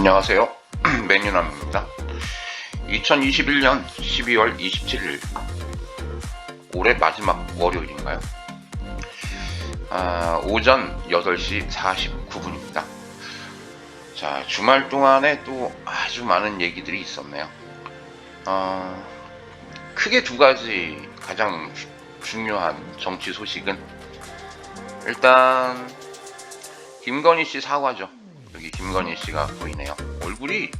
안녕하세요. 맨유남입니다. 2021년 12월 27일 올해 마지막 월요일인가요? 오전 8시 49분입니다. 자, 주말 동안에 또 아주 많은 얘기들이 있었네요. 크게 두 가지 가장 중요한 정치 소식은 일단 김건희 씨 사과죠. 여기 김건희 씨가 보이네요. 얼굴이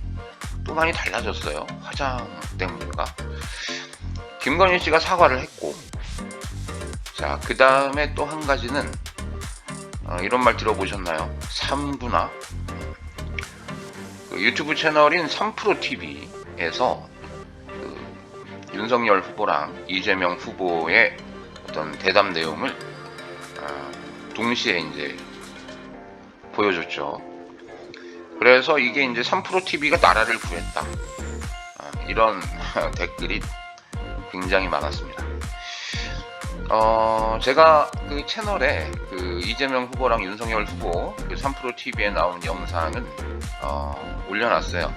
또 많이 달라졌어요. 화장 때문인가? 김건희 씨가 사과를 했고, 자, 그 다음에 또 한 가지는 이런 말 들어보셨나요? 삼부나 그 유튜브 채널인 3프로TV에서 윤석열 후보랑 이재명 후보의 어떤 대담 내용을 동시에 이제 보여줬죠. 그래서 이게 이제 3프로TV가 나라를 구했다. 이런 댓글이 굉장히 많았습니다. 제가 그 채널에 그 이재명 후보랑 윤석열 후보 그 3프로TV에 나온 영상은 올려놨어요.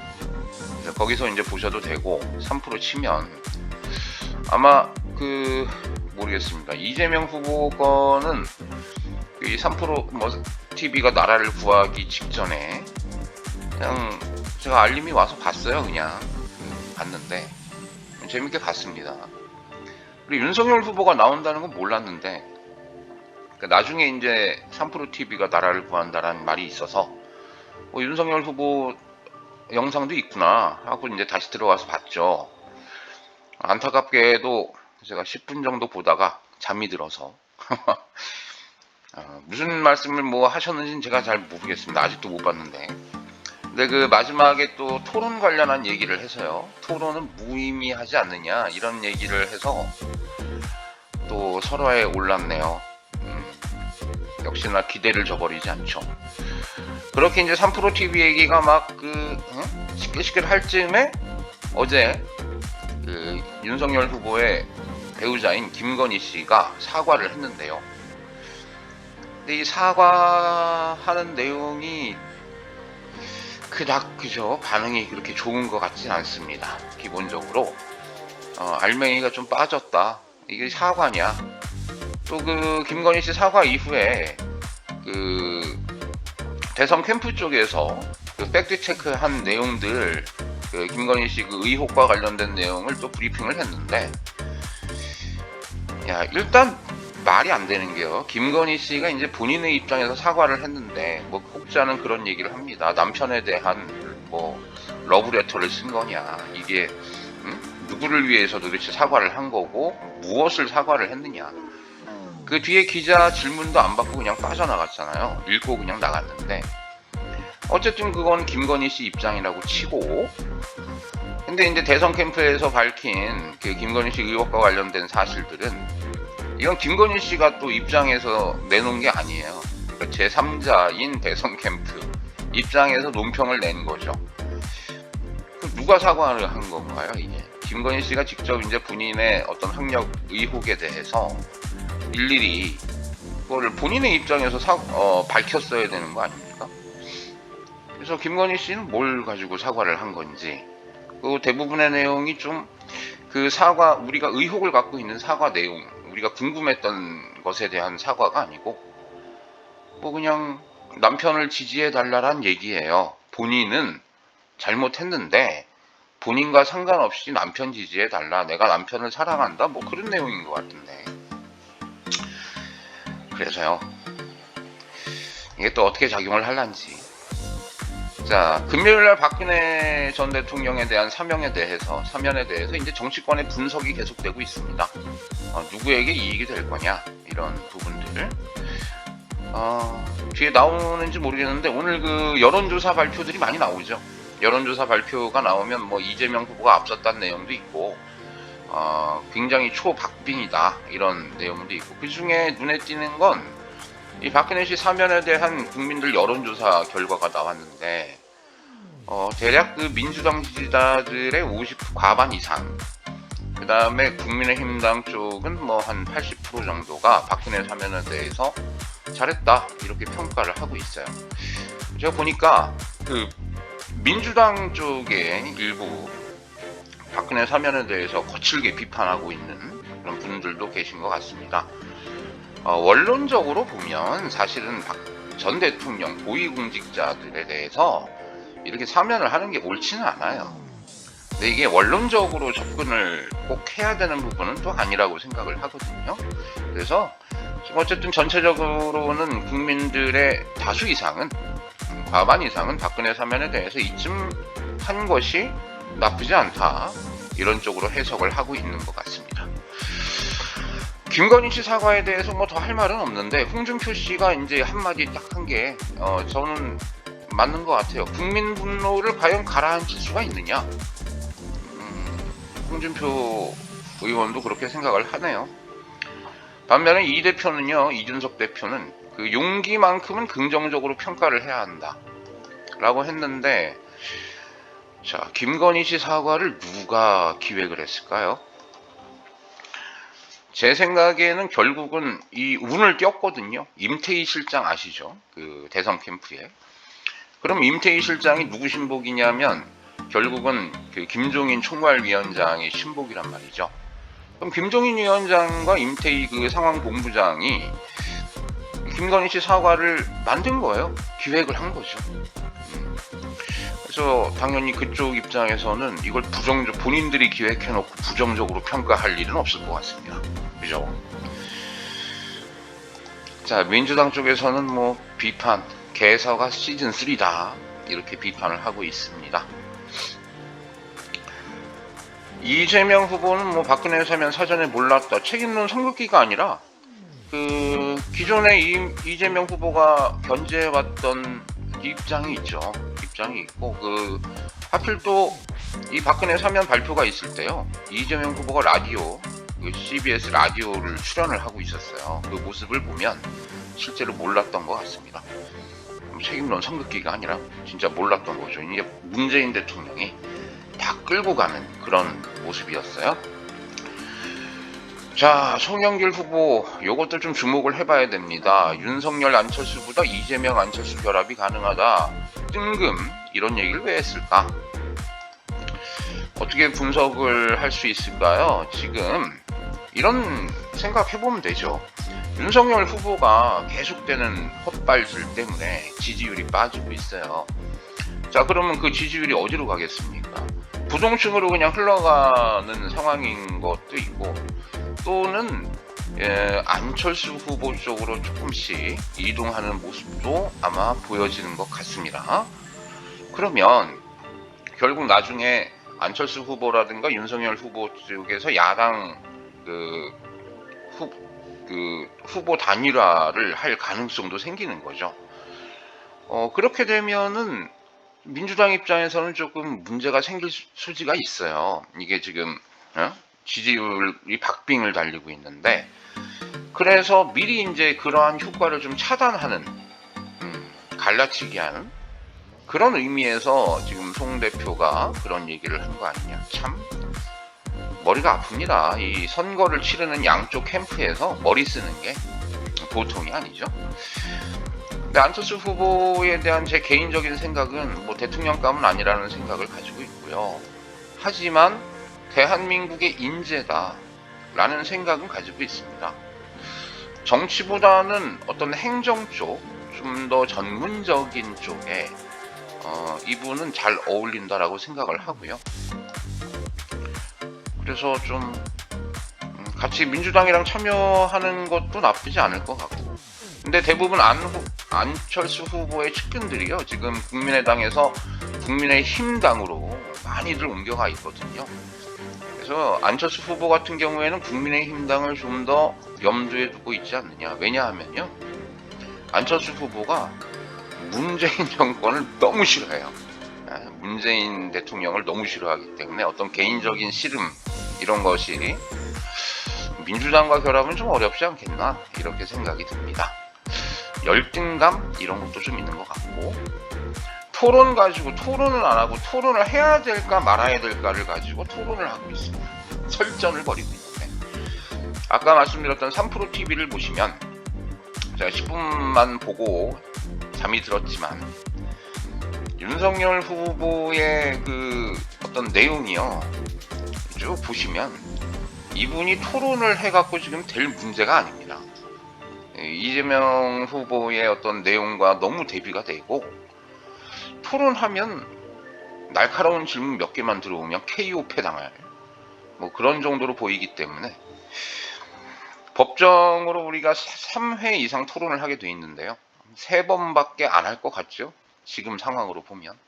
그래서 거기서 이제 보셔도 되고 3프로 치면 아마 모르겠습니다. 이재명 후보 거는 이 3프로 TV가 나라를 구하기 직전에 그냥 제가 알림이 와서 봤어요. 그냥 봤는데 재밌게 봤습니다. 그리고 윤석열 후보가 나온다는 건 몰랐는데 나중에 이제 3프로TV가 나라를 구한다라는 말이 있어서 윤석열 후보 영상도 있구나 하고 이제 다시 들어와서 봤죠. 안타깝게도 제가 10분 정도 보다가 잠이 들어서 무슨 말씀을 하셨는지는 제가 잘 모르겠습니다. 아직도 못 봤는데. 근데 그 마지막에 또 토론 관련한 얘기를 해서요. 토론은 무의미하지 않느냐 이런 얘기를 해서 또 설화에 올랐네요. 역시나 기대를 저버리지 않죠. 그렇게 이제 3프로TV 얘기가 막 시끌시끌 할 즈음에 어제 그 윤석열 후보의 배우자인 김건희 씨가 사과를 했는데요. 근데 이 사과하는 내용이 그죠? 반응이 그렇게 좋은 것 같진 않습니다. 기본적으로 알맹이가 좀 빠졌다. 이게 사과냐? 또 그 김건희 씨 사과 이후에 그 대선 캠프 쪽에서 그 팩트 체크한 내용들, 그 김건희 씨 그 의혹과 관련된 내용을 또 브리핑을 했는데, 야, 일단 말이 안 되는 게요. 김건희 씨가 이제 본인의 입장에서 사과를 했는데 혹자는 그런 얘기를 합니다. 남편에 대한 러브레터를 쓴 거냐? 이게 누구를 위해서 도대체 사과를 한 거고 무엇을 사과를 했느냐? 그 뒤에 기자 질문도 안 받고 그냥 빠져나갔잖아요. 읽고 그냥 나갔는데 어쨌든 그건 김건희 씨 입장이라고 치고, 근데 이제 대선 캠프에서 밝힌 그 김건희 씨 의혹과 관련된 사실들은 이건 김건희 씨가 또 입장에서 내놓은 게 아니에요. 그러니까 제3자인 대선 캠프 입장에서 논평을 낸 거죠. 누가 사과를 한 건가요, 이게? 김건희 씨가 직접 이제 본인의 어떤 학력 의혹에 대해서 일일이 그거를 본인의 입장에서 밝혔어야 되는 거 아닙니까? 그래서 김건희 씨는 뭘 가지고 사과를 한 건지, 그 대부분의 내용이 좀 그 사과, 우리가 의혹을 갖고 있는 사과 내용, 우리가 궁금했던 것에 대한 사과가 아니고 그냥 남편을 지지해 달라란 얘기예요. 본인은 잘못했는데 본인과 상관없이 남편 지지해 달라, 내가 남편을 사랑한다, 그런 내용인 것 같은데. 그래서요, 이게 또 어떻게 작용을 할란지. 자, 금요일날 박근혜 전 대통령에 대한 사면에 대해서 이제 정치권의 분석이 계속되고 있습니다. 누구에게 이익이 될 거냐, 이런 부분들. 뒤에 나오는지 모르겠는데 오늘 그 여론조사 발표들이 많이 나오죠. 여론조사 발표가 나오면 이재명 후보가 앞섰다는 내용도 있고, 굉장히 초박빙이다 이런 내용도 있고, 그 중에 눈에 띄는 건 이 박근혜 씨 사면에 대한 국민들 여론조사 결과가 나왔는데, 대략 그 민주당 지지자들의 50 과반 이상, 그 다음에 국민의힘당 쪽은 한 80% 정도가 박근혜 사면에 대해서 잘했다 이렇게 평가를 하고 있어요. 제가 보니까 그 민주당 쪽에 일부 박근혜 사면에 대해서 거칠게 비판하고 있는 그런 분들도 계신 것 같습니다. 원론적으로 보면 사실은 박 전 대통령 고위공직자들에 대해서 이렇게 사면을 하는 게 옳지는 않아요. 근데 이게 원론적으로 접근을 꼭 해야 되는 부분은 또 아니라고 생각을 하거든요. 그래서 어쨌든 전체적으로는 국민들의 다수 이상은, 과반 이상은 박근혜 사면에 대해서 이쯤 한 것이 나쁘지 않다, 이런 쪽으로 해석을 하고 있는 것 같습니다. 김건희 씨 사과에 대해서 뭐 더 할 말은 없는데, 홍준표 씨가 이제 한마디 딱 한 게 저는 맞는 것 같아요. 국민 분노를 과연 가라앉힐 수가 있느냐. 홍준표 의원도 그렇게 생각을 하네요. 반면에 이 대표는요, 이준석 대표는 그 용기만큼은 긍정적으로 평가를 해야 한다 라고 했는데, 자, 김건희 씨 사과를 누가 기획을 했을까요? 제 생각에는 결국은 이 운을 띄었거든요. 임태희 실장 아시죠? 그 대선 캠프에. 그럼 임태희 실장이 누구 신복이냐면 결국은 그 김종인 총괄위원장의 신복이란 말이죠. 그럼 김종인 위원장과 임태희 그 상황본부장이 김건희 씨 사과를 만든 거예요. 기획을 한 거죠. 그래서 당연히 그쪽 입장에서는 이걸 본인들이 기획해놓고 부정적으로 평가할 일은 없을 것 같습니다. 그죠? 자, 민주당 쪽에서는 뭐 비판, 개서가 시즌 3다 이렇게 비판을 하고 있습니다. 이재명 후보는 뭐 박근혜 사면 사전에 몰랐다, 책임론 성급기가 아니라 그 기존에 이재명 후보가 견제해왔던 입장이 있죠. 입장이 있고, 그 하필 또 이 박근혜 사면 발표가 있을 때요, 이재명 후보가 라디오, 그 CBS 라디오를 출연을 하고 있었어요. 그 모습을 보면 실제로 몰랐던 것 같습니다. 책임론 성급기가 아니라 진짜 몰랐던 거죠. 이게 문재인 대통령이 다 끌고 가는 그런 모습이었어요. 자, 송영길 후보, 요것도 좀 주목을 해봐야 됩니다. 윤석열 안철수보다 이재명 안철수 결합이 가능하다, 뜬금, 이런 얘기를 왜 했을까? 어떻게 분석을 할 수 있을까요? 지금 이런 생각 해보면 되죠. 윤석열 후보가 계속되는 헛발질 때문에 지지율이 빠지고 있어요. 자, 그러면 그 지지율이 어디로 가겠습니까? 부동층으로 그냥 흘러가는 상황인 것도 있고, 또는 안철수 후보 쪽으로 조금씩 이동하는 모습도 아마 보여지는 것 같습니다. 그러면 결국 나중에 안철수 후보라든가 윤석열 후보 쪽에서 야당 후보 단일화를 할 가능성도 생기는 거죠. 그렇게 되면은 민주당 입장에서는 조금 문제가 생길 소지가 있어요. 이게 지금 지지율이 박빙을 달리고 있는데, 그래서 미리 이제 그러한 효과를 좀 차단하는, 갈라치기 하는 그런 의미에서 지금 송 대표가 그런 얘기를 한 거 아니냐. 참 머리가 아픕니다. 이 선거를 치르는 양쪽 캠프에서 머리 쓰는 게 보통이 아니죠. 근데 안철수 후보에 대한 제 개인적인 생각은 뭐 대통령감은 아니라는 생각을 가지고 있고요. 하지만 대한민국의 인재다라는 생각은 가지고 있습니다. 정치보다는 어떤 행정 쪽, 좀 더 전문적인 쪽에 이분은 잘 어울린다라고 생각을 하고요. 그래서 좀 같이 민주당이랑 참여하는 것도 나쁘지 않을 것 같고, 근데 대부분 안철수 후보의 측근들이요, 지금 국민의당에서 국민의힘당으로 많이들 옮겨가 있거든요. 그래서 안철수 후보 같은 경우에는 국민의힘당을 좀 더 염두에 두고 있지 않느냐. 왜냐하면요, 안철수 후보가 문재인 정권을 너무 싫어해요. 문재인 대통령을 너무 싫어하기 때문에 어떤 개인적인 씨름, 이런 것이 민주당과 결합은 좀 어렵지 않겠나, 이렇게 생각이 듭니다. 열등감 이런 것도 좀 있는 것 같고, 토론 가지고 토론을 안 하고 토론을 해야 될까 말아야 될까를 가지고 토론을 하고 있습니다. 설전을 벌이고 있는데, 아까 말씀드렸던 3프로TV를 보시면, 제가 10분만 보고 잠이 들었지만 윤석열 후보의 그 어떤 내용이요, 쭉 보시면 이분이 토론을 해갖고 지금 될 문제가 아닙니다. 이재명 후보의 어떤 내용과 너무 대비가 되고, 토론하면 날카로운 질문 몇 개만 들어오면 KO 패당할 뭐 그런 정도로 보이기 때문에 법정으로 우리가 3회 이상 토론을 하게 돼 있는데요. 3번밖에 안 할 것 같죠? 지금 상황으로 보면.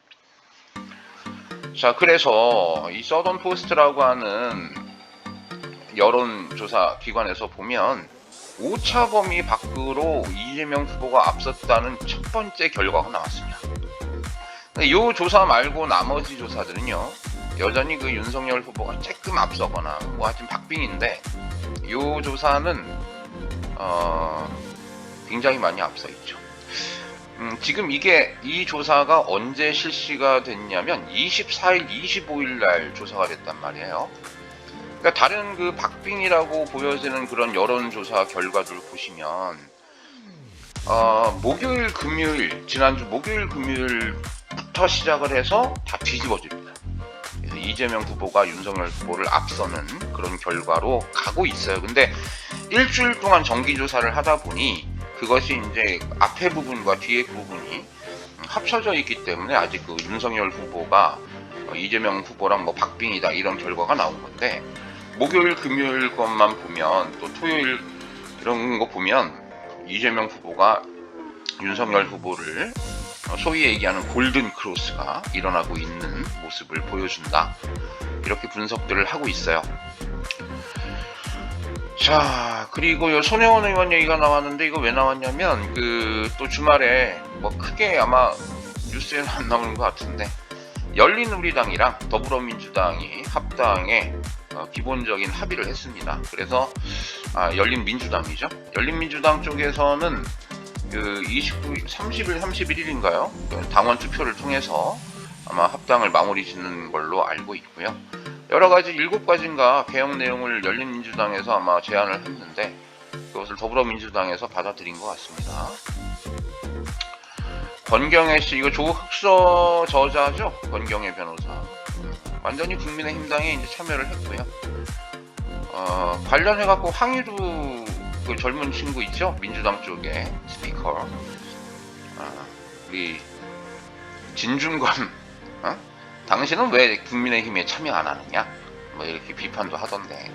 자, 그래서 이 서던 포스트라고 하는 여론조사 기관에서 보면 오차 범위 밖으로 이재명 후보가 앞섰다는 첫 번째 결과가 나왔습니다. 이 조사 말고 나머지 조사들은요, 여전히 그 윤석열 후보가 조금 앞서거나 뭐 하여튼 박빙인데, 이 조사는 굉장히 많이 앞서 있죠. 지금 이 조사가 언제 실시가 됐냐면 24일, 25일 날 조사가 됐단 말이에요. 그러니까 다른 그 박빙이라고 보여지는 그런 여론조사 결과들 보시면 목요일, 금요일, 지난주 목요일, 금요일부터 시작을 해서 다 뒤집어집니다. 그래서 이재명 후보가 윤석열 후보를 앞서는 그런 결과로 가고 있어요. 근데 일주일 동안 정기조사를 하다 보니 그것이 이제 앞에 부분과 뒤에 부분이 합쳐져 있기 때문에 아직 그 윤석열 후보가 이재명 후보랑 뭐 박빙이다 이런 결과가 나온 건데, 목요일, 금요일 것만 보면, 또 토요일 이런 거 보면 이재명 후보가 윤석열 후보를 소위 얘기하는 골든 크로스가 일어나고 있는 모습을 보여준다, 이렇게 분석들을 하고 있어요. 자, 그리고 요 손혜원 의원 얘기가 나왔는데, 이거 왜 나왔냐면 또 주말에 뭐 크게 아마 뉴스에는 안 나오는 것 같은데, 열린우리당이랑 더불어민주당이 합당에 기본적인 합의를 했습니다. 그래서 열린민주당이죠. 열린민주당 쪽에서는 그 29일, 30일, 31일인가요? 당원 투표를 통해서 아마 합당을 마무리 짓는 걸로 알고 있고요. 여러 가지 7가지인가 개혁 내용을 열린민주당에서 아마 제안을 했는데, 그것을 더불어민주당에서 받아들인 것 같습니다. 권경애 씨, 이거 조흑서 저자죠? 권경애 변호사. 완전히 국민의힘당에 이제 참여를 했고요. 관련해갖고 황희루 그 젊은 친구 있죠? 민주당 쪽에 스피커. 우리 진중권, 당신은 왜 국민의힘에 참여 안 하느냐? 뭐 이렇게 비판도 하던데.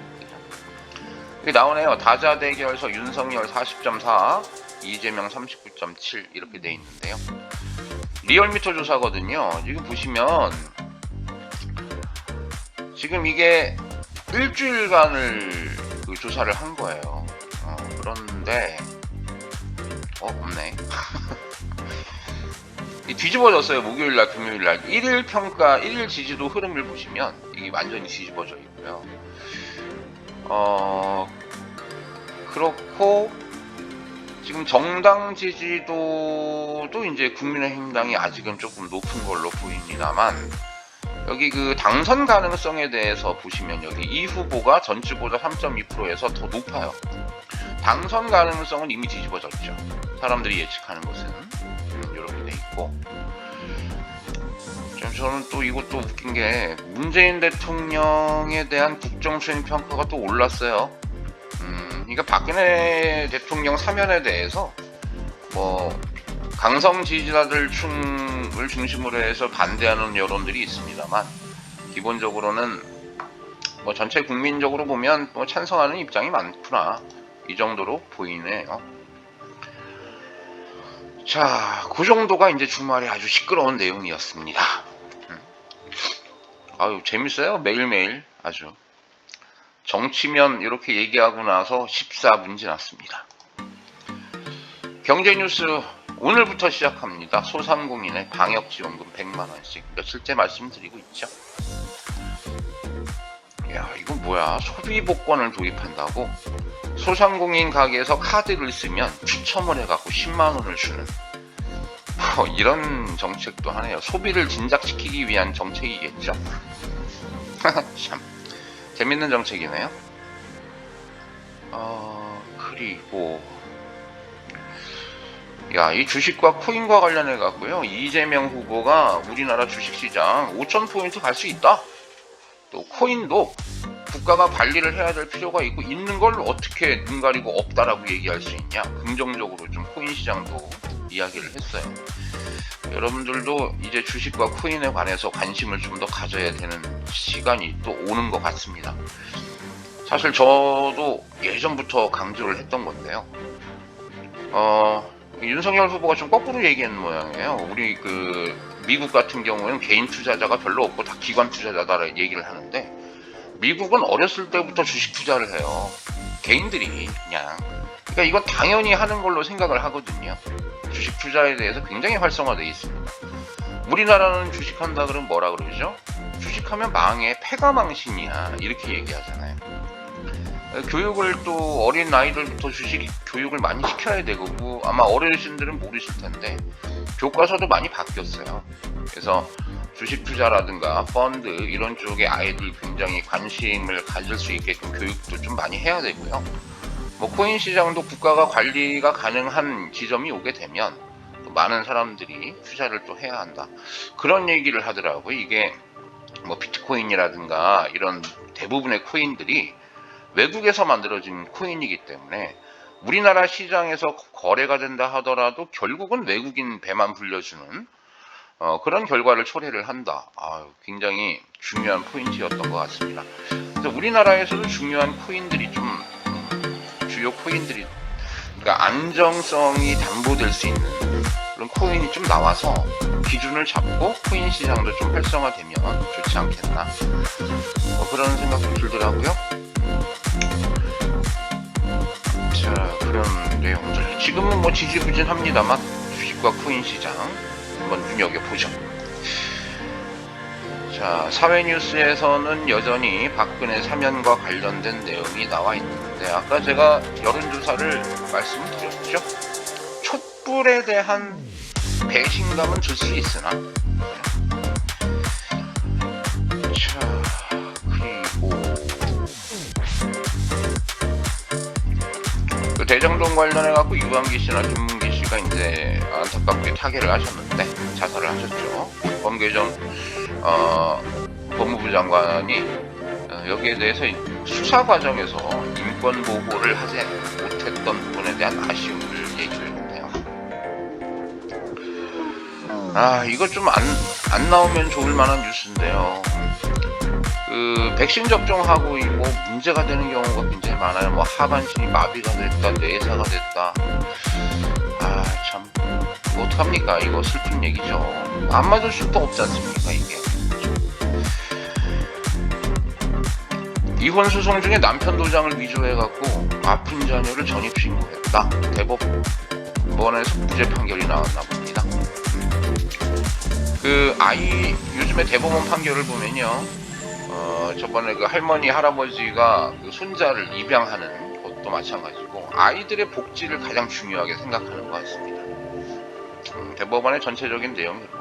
나오네요. 다자대결서 윤석열 40.4, 이재명 39.7 이렇게 돼 있는데요. 리얼미터 조사거든요. 지금 보시면 지금 이게 일주일간을 그 조사를 한 거예요. 그런데 없네. 뒤집어졌어요. 목요일날, 금요일날 1일 평가, 1일 지지도 흐름을 보시면 이게 완전히 뒤집어져 있고요. 그렇고 지금 정당 지지도도 이제 국민의힘당이 아직은 조금 높은 걸로 보입니다만, 여기 그 당선 가능성에 대해서 보시면 여기 이 후보가 전주보다 3.2%에서 더 높아요. 당선 가능성은 이미 뒤집어졌죠. 사람들이 예측하는 것은 이렇게 돼 있고, 저는 또 이것도 웃긴 게 문재인 대통령에 대한 국정수행 평가가 또 올랐어요. 그러니까 박근혜 대통령 사면에 대해서 뭐 강성 지지자들 층을 중심으로 해서 반대하는 여론들이 있습니다만, 기본적으로는 뭐 전체 국민적으로 보면 뭐 찬성하는 입장이 많구나, 이 정도로 보이네요. 자, 그 정도가 이제 주말에 아주 시끄러운 내용이었습니다. 아유, 재밌어요. 매일매일 아주. 정치면 이렇게 얘기하고 나서 14분 지났습니다. 경제뉴스 오늘부터 시작합니다. 소상공인의 방역지원금 100만원씩 며칠째 말씀드리고 있죠. 야, 이거 뭐야. 소비복권을 도입한다고 소상공인 가게에서 카드를 쓰면 추첨을 해갖고 10만원을 주는 이런 정책도 하네요. 소비를 진작시키기 위한 정책이겠죠. 참 재밌는 정책이네요. 그리고 야, 이 주식과 코인과 관련해 갖고요. 이재명 후보가 우리나라 주식시장 5,000포인트 갈 수 있다. 또 코인도 국가가 관리를 해야 될 필요가 있고, 있는 걸 어떻게 눈 가리고 없다라고 얘기할 수 있냐. 긍정적으로 좀 코인 시장도 이야기를 했어요. 여러분들도 이제 주식과 코인에 관해서 관심을 좀 더 가져야 되는 시간이 또 오는 것 같습니다. 사실 저도 예전부터 강조를 했던 건데요. 윤석열 후보가 좀 거꾸로 얘기한 모양이에요. 우리 미국 같은 경우에는 개인 투자자가 별로 없고 다 기관 투자자다라고 얘기를 하는데, 미국은 어렸을 때부터 주식 투자를 해요. 개인들이 그냥. 그러니까 이건 당연히 하는 걸로 생각을 하거든요. 주식 투자에 대해서 굉장히 활성화되어 있습니다. 우리나라는 주식한다 그러면 뭐라 그러죠? 주식하면 망해, 패가망신이야, 이렇게 얘기하잖아요. 교육을 또 어린 아이들부터 주식 교육을 많이 시켜야 되고, 아마 어르신들은 모르실 텐데 교과서도 많이 바뀌었어요. 그래서 주식 투자라든가 펀드 이런 쪽에 아이들 굉장히 관심을 가질 수 있게끔 교육도 좀 많이 해야 되고요. 뭐 코인 시장도 국가가 관리가 가능한 지점이 오게 되면 또 많은 사람들이 투자를 또 해야 한다, 그런 얘기를 하더라고요. 이게 뭐 비트코인이라든가 이런 대부분의 코인들이 외국에서 만들어진 코인이기 때문에 우리나라 시장에서 거래가 된다 하더라도 결국은 외국인 배만 불려주는 그런 결과를 초래를 한다. 굉장히 중요한 포인트였던 것 같습니다. 그래서 우리나라에서도 중요한 코인들이 좀 주요 코인들이, 그러니까 안정성이 담보될 수 있는 그런 코인이 좀 나와서 기준을 잡고 코인 시장도 좀 활성화되면 좋지 않겠나, 그런 생각도 들더라고요. 자, 그런 내용들. 지금은 뭐 지지부진합니다만 주식과 코인 시장 한번 눈여겨보죠. 자, 사회 뉴스에서는 여전히 박근혜 사면과 관련된 내용이 나와 있는데, 아까 제가 여론조사를 말씀드렸죠. 촛불에 대한 배신감은 들 수 있으나, 자, 그리고 대장동 관련해 갖고 유한기 씨나 김문기 씨가 이제 안타깝게 타계를 하셨는데, 자살을 하셨죠. 범계전 법무부 장관이 여기에 대해서 수사 과정에서 인권 보호를 하지 못했던 부분에 대한 아쉬움을 얘기를 했네요. 이거 좀 안 나오면 좋을 만한 뉴스인데요. 백신 접종하고 뭐 문제가 되는 경우가 굉장히 많아요. 뭐 하반신이 마비가 됐다, 뇌사가 됐다. 참, 뭐 어떡합니까? 이거 슬픈 얘기죠. 안 맞을 수도 없지 않습니까, 이게. 이혼 소송 중에 남편 도장을 위조해갖고 아픈 자녀를 전입신고했다. 대법원에서 무죄 판결이 나왔나 봅니다. 요즘에 대법원 판결을 보면요, 저번에 할머니 할아버지가 손자를 입양하는 것도 마찬가지고 아이들의 복지를 가장 중요하게 생각하는 것 같습니다. 대법원의 전체적인 내용이고,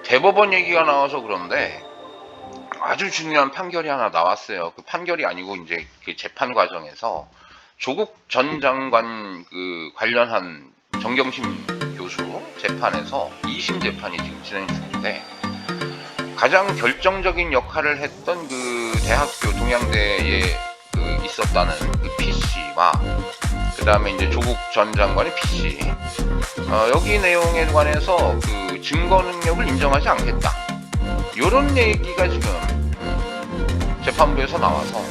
대법원 얘기가 나와서 그런데 아주 중요한 판결이 하나 나왔어요. 그 판결이 아니고 이제 그 재판 과정에서 조국 전 장관 관련한 정경심 교수 재판에서 2심 재판이 지금 진행 중인데, 가장 결정적인 역할을 했던 대학교 동양대에 있었다는 PC와 그 다음에 이제 조국 전 장관의 PC, 여기 내용에 관해서 증거 능력을 인정하지 않겠다, 이런 얘기가 지금 재판부에서 나와서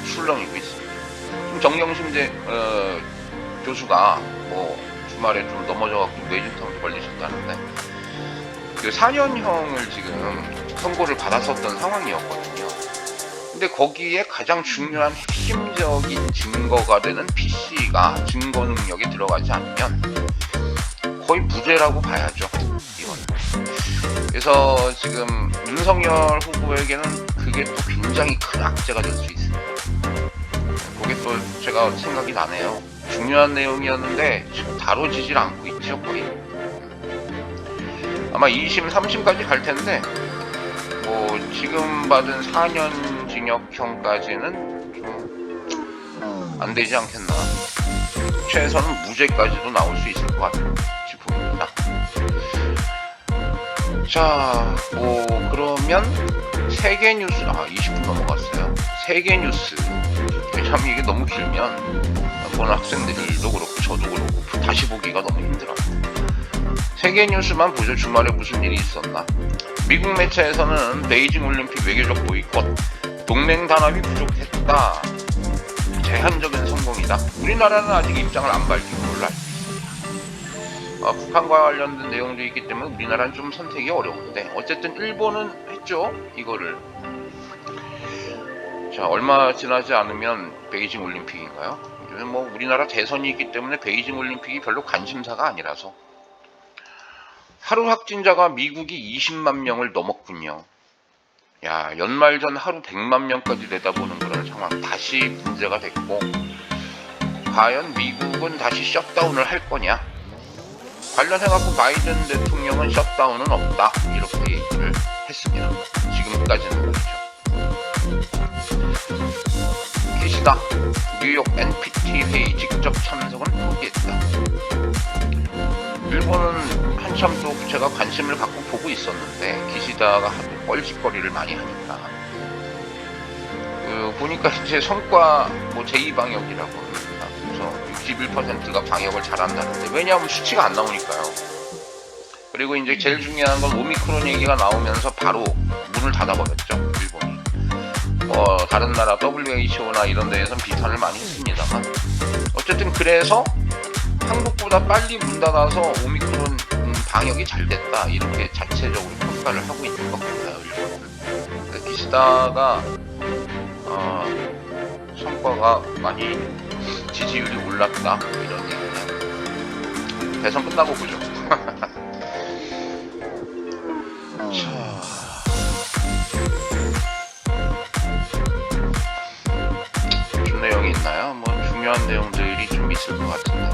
출렁이고 있습니다. 지금 정경심 교수가 뭐 주말에 좀 넘어져갖고 뇌진탕도 걸리셨다는데 4년형을 지금 선고를 받았었던 상황이었거든요. 근데 거기에 가장 중요한 핵심적인 증거가 되는 PC가 증거 능력에 들어가지 않으면 거의 무죄라고 봐야죠, 이거는. 그래서 지금 윤석열 후보에게는 그게 또 굉장히 큰 악재가 될 수 있습니다. 그게 또 제가 생각이 나네요. 중요한 내용이었는데 지금 다뤄지질 않고 있죠, 거의. 아마 2심, 3심까지 갈 텐데, 뭐 지금 받은 4년 징역형까지는 좀 안 되지 않겠나. 최소는 무죄까지도 나올 수 있을 것 같이 보입니다. 자, 뭐 그러면 세계 뉴스 20분 넘어갔어요. 세계 뉴스. 참 이게 너무 길면 보는 학생들도 그렇고 저도 그렇고 다시 보기가 너무 힘들어요. 세계 뉴스만 보죠. 주말에 무슨 일이 있었나. 미국 매체에서는 베이징 올림픽 외교적 보이콧, 동맹 단합이 부족했다, 제한적인 성공이다. 우리나라는 아직 입장을 안 밝힌 걸로 알고 있습니다. 북한과 관련된 내용도 있기 때문에 우리나라는 좀 선택이 어려운데 어쨌든 일본은 했죠. 이거를. 자, 얼마 지나지 않으면 베이징 올림픽인가요? 뭐 우리나라 대선이 있기 때문에 베이징 올림픽이 별로 관심사가 아니라서. 하루 확진자가 미국이 20만 명을 넘었군요. 야, 연말 전 하루 100만 명까지 내다보는 그런 상황 다시 문제가 됐고, 과연 미국은 다시 셧다운을 할 거냐? 관련해갖고 바이든 대통령은 셧다운은 없다 이렇게 얘기를 했습니다. 지금까지는 그렇죠. 기시다 뉴욕 NPT 회의 직접 참석은 포기했다. 일본은 한참 또 제가 관심을 갖고 보고 있었는데 기시다가 하도 뻘짓거리를 많이 하니까 보니까 이제 성과 뭐 제2방역이라고 합니다. 그래서 61%가 방역을 잘한다는데 왜냐하면 수치가 안 나오니까요. 그리고 이제 제일 중요한 건 오미크론 얘기가 나오면서 바로 문을 닫아버렸죠. 일본이. 다른 나라 WHO나 이런 데에선 비판을 많이 했습니다만 어쨌든 그래서 한국보다 빨리 문 닫아서 오미크론 방역이 잘 됐다 이렇게 자체적으로 평가를 하고 있는 것 같아요. 일본은. 기시다가 성과가 많이 지지율이 올랐다 이런 얘기는 대선 끝나고 보죠. 자, 무슨 내용이 있나요? 뭐 중요한 내용들이 좀 있을 것 같은데.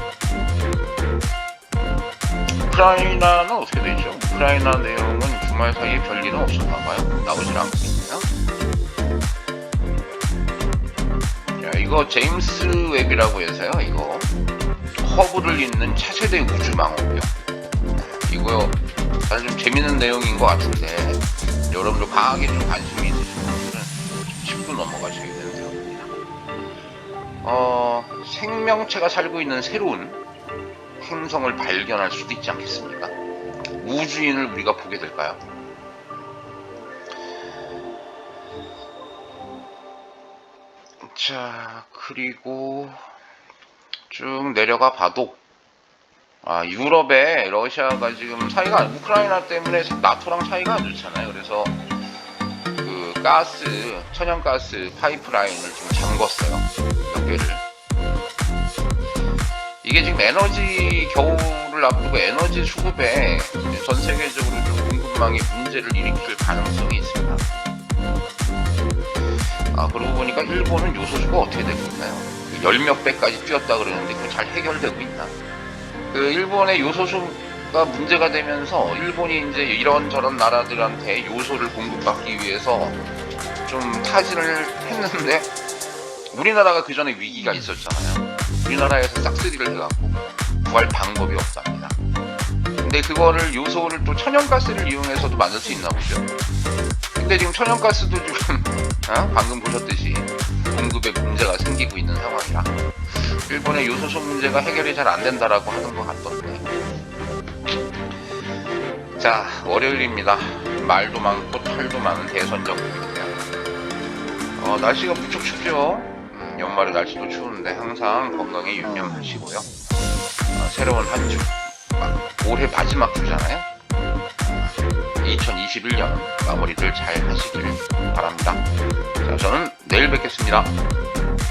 우크라이나는 어떻게 되죠? 우크라이나 내용은 주말 사이에 별일은 없었나봐요. 나오질 않고 있네요. 자, 이거 제임스 웹이라고 해서요. 이거 허브를 잇는 차세대 우주망원경. 이거 사실 좀 재밌는 내용인 것 같은데 여러분들 과학에 좀 관심이 있으신 분들은 좀 짚고 넘어가셔야 되는 내용입니다. 생명체가 살고 있는 새로운 행성을 발견할 수도 있지 않겠습니까? 우주인을 우리가 보게 될까요? 자, 그리고 쭉 내려가 봐도 유럽에 러시아가 지금 사이가 우크라이나 때문에 나토랑 사이가 안 좋잖아요. 그래서 그 천연가스 파이프라인을 지금 잠궜어요. 몇 개를. 이게 지금 에너지 겨울을 앞두고 에너지 수급에 전 세계적으로 좀 공급망에 문제를 일으킬 가능성이 있습니다. 그러고 보니까 일본은 요소수가 어떻게 되고 있나요? 10몇 배까지 뛰었다 그러는데 그거 잘 해결되고 있나? 일본의 요소수가 문제가 되면서 일본이 이제 이런저런 나라들한테 요소를 공급받기 위해서 좀 타진을 했는데 우리나라가 그 전에 위기가 있었잖아요. 우리나라에서 싹쓸이를 해갖고 구할 방법이 없답니다. 근데 그거를 요소를 또 천연가스를 이용해서도 만들 수 있나 보죠. 근데 지금 천연가스도 지금 방금 보셨듯이 공급에 문제가 생기고 있는 상황이라 일본의 요소수 문제가 해결이 잘 안 된다라고 하는 것 같던데. 자, 월요일입니다. 말도 많고 탈도 많은 대선 전국입니다. 날씨가 무척 춥죠. 연말에 날씨도 추운데 항상 건강에 유념하시고요. 새로운 한 주, 올해 마지막 주잖아요. 2021년 마무리를 잘 하시길 바랍니다. 자, 저는 내일 뵙겠습니다.